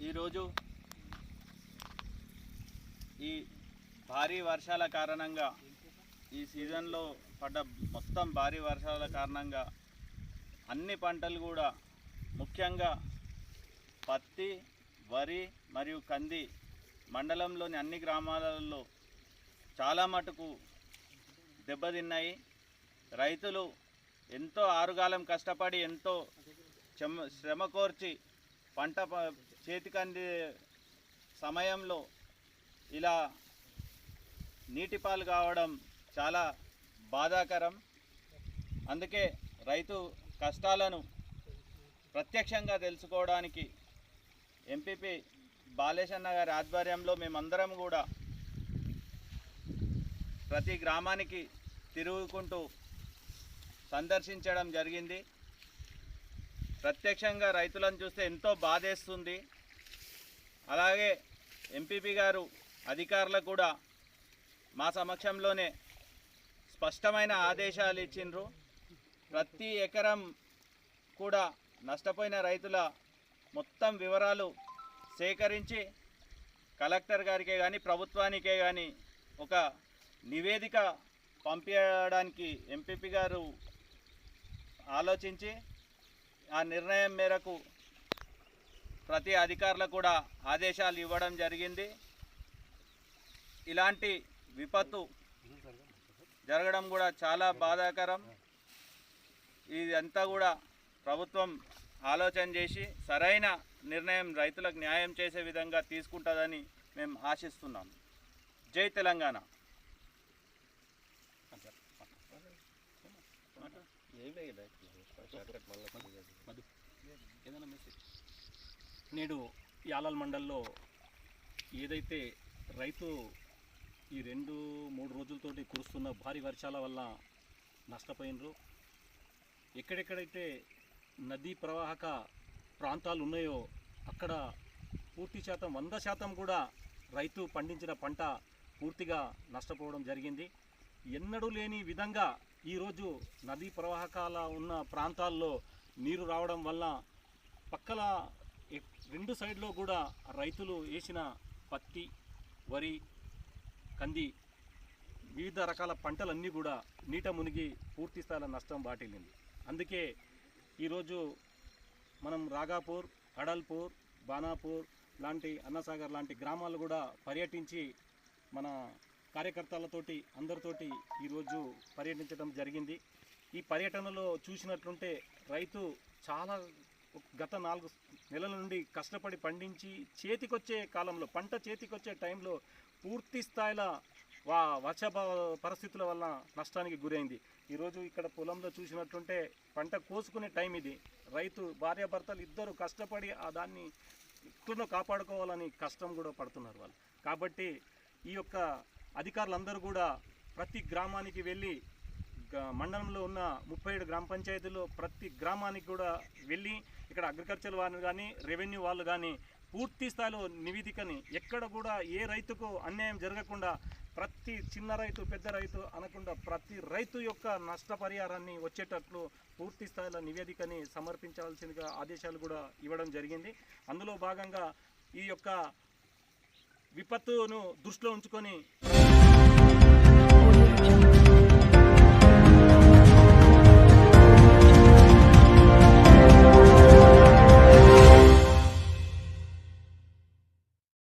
ఈరోజు ఈ భారీ వర్షాల కారణంగా ఈ సీజన్లో పడ్డ మొత్తం భారీ వర్షాల కారణంగా అన్ని పంటలు కూడా ముఖ్యంగా పత్తి, వరి మరియు కంది మండలంలోని అన్ని గ్రామాలలో చాలా మటుకు దెబ్బతిన్నాయి. రైతులు ఎంతో ఆరుగాలం కష్టపడి ఎంతో శ్రమ కోర్చి పంట చేతికంది సమయంలో ఇలా నీటిపాలు కావడం చాలా బాధాకరం. అందుకే రైతు కష్టాలను ప్రత్యక్షంగా తెలుసుకోవడానికి ఎంపీపీ బాలేశన్న గారి ఆధ్వర్యంలో మేమందరం కూడా ప్రతి గ్రామానికి తిరుగుకుంటూ సందర్శించడం జరిగింది. ప్రత్యక్షంగా రైతులను చూస్తే ఎంతో బాధేస్తుంది. అలాగే ఎంపీపీ గారు అధికారులకు కూడా మా సమక్షంలోనే స్పష్టమైన ఆదేశాలు ఇచ్చిండ్రు. ప్రతి ఎకరం కూడా నష్టపోయిన రైతుల మొత్తం వివరాలు సేకరించి కలెక్టర్ గారికే కానీ ప్రభుత్వానికే కానీ ఒక నివేదిక పంపించడానికి ఎంపీపీ గారు ఆలోచించి ఆ నిర్ణయం మేరకు ప్రతి అధికారులకు కూడా ఆదేశాలు ఇవ్వడం జరిగింది. ఇలాంటి విపత్తు జరగడం కూడా చాలా బాధాకరం. ఇదంతా కూడా ప్రభుత్వం ఆలోచన చేసి సరైన నిర్ణయం రైతులకు న్యాయం చేసే విధంగా తీసుకుంటుందని మేము ఆశిస్తున్నాం. జై తెలంగాణ. నేడు యాలాల్ మండల్లో ఏదైతే రైతు ఈ 2-3 రోజులతోటి కురుస్తున్న భారీ వర్షాల వల్ల నష్టపోయినరు, ఎక్కడెక్కడైతే నదీ ప్రవాహక ప్రాంతాలు ఉన్నాయో అక్కడ పూర్తి శాతం 100% కూడా రైతు పండించిన పంట పూర్తిగా నష్టపోవడం జరిగింది. ఎన్నడూ లేని విధంగా ఈరోజు నదీ ప్రవాహకాల ఉన్న ప్రాంతాల్లో నీరు రావడం వల్ల పక్కల 2 సైడ్లో కూడా రైతులు వేసిన పత్తి, వరి, కంది వివిధ రకాల పంటలన్నీ కూడా నీట మునిగి పూర్తి స్థాయిలో నష్టం వాటిల్లింది. అందుకే ఈరోజు మనం రాగాపూర్, అడల్పూర్, బాణాపూర్ లాంటి అన్నసాగర్ లాంటి గ్రామాలు కూడా పర్యటించి మన కార్యకర్తలతోటి అందరితోటి ఈరోజు పర్యటించడం జరిగింది. ఈ పర్యటనలో చూసినట్లుంటే రైతు చాలా గత 4 నెలల నుండి కష్టపడి పండించి చేతికొచ్చే కాలంలో పంట చేతికొచ్చే టైంలో పూర్తి స్థాయిలో వర్ష పరిస్థితుల వల్ల నష్టానికి గురైంది. ఈరోజు ఇక్కడ పొలంలో చూసినట్లుంటే పంట కోసుకునే టైం ఇది. రైతు భార్యాభర్తలు ఇద్దరు కష్టపడి దాన్ని ఎట్లనో కాపాడుకోవాలని కష్టం కూడా పడుతున్నారు వాళ్ళు. కాబట్టి ఈ యొక్క అధికారులందరూ కూడా ప్రతి గ్రామానికి వెళ్ళి మండలంలో ఉన్న 37 గ్రామ పంచాయతీల్లో ప్రతి గ్రామానికి కూడా వెళ్ళి ఇక్కడ అగ్రికల్చర్ వాళ్ళు కానీ రెవెన్యూ వాళ్ళు కానీ పూర్తి స్థాయిలో నివేదికని ఎక్కడ కూడా ఏ రైతుకు అన్యాయం జరగకుండా ప్రతి చిన్న రైతు పెద్ద రైతు అనకుండా ప్రతి రైతు యొక్క నష్టపరిహారాన్ని వచ్చేటట్లు పూర్తి స్థాయిలో నివేదికని సమర్పించాల్సిందిగా ఆదేశాలు కూడా ఇవ్వడం జరిగింది. అందులో భాగంగా ఈ యొక్క విపత్తును దృష్టిలో ఉంచుకొని